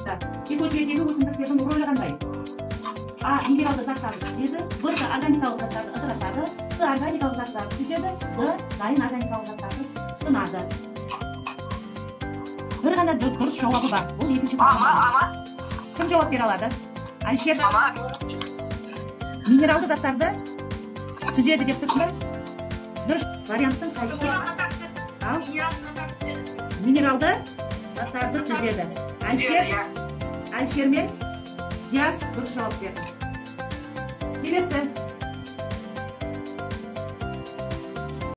жауапта. Екінші жүйедегі өсімдіктердің рөлі қандай? А. Минералды заттарды түзеді. Б. Органикалық заттарды ыдыратады. С. Органикалық заттарды түзеді. Д. Дайын органикалық заттарды сынады. Бір ғана дұрыс жауабы бар. Ол екінші тапсырма. Кім жауап бере алады? Әлішер. Минералды заттарды түзеді деп тұрсың ба? Дұрыс варианттың қайсысы? Минералды заттарды түзеді. Әлішер мен Диас дұрыс жауап берді. Келесі.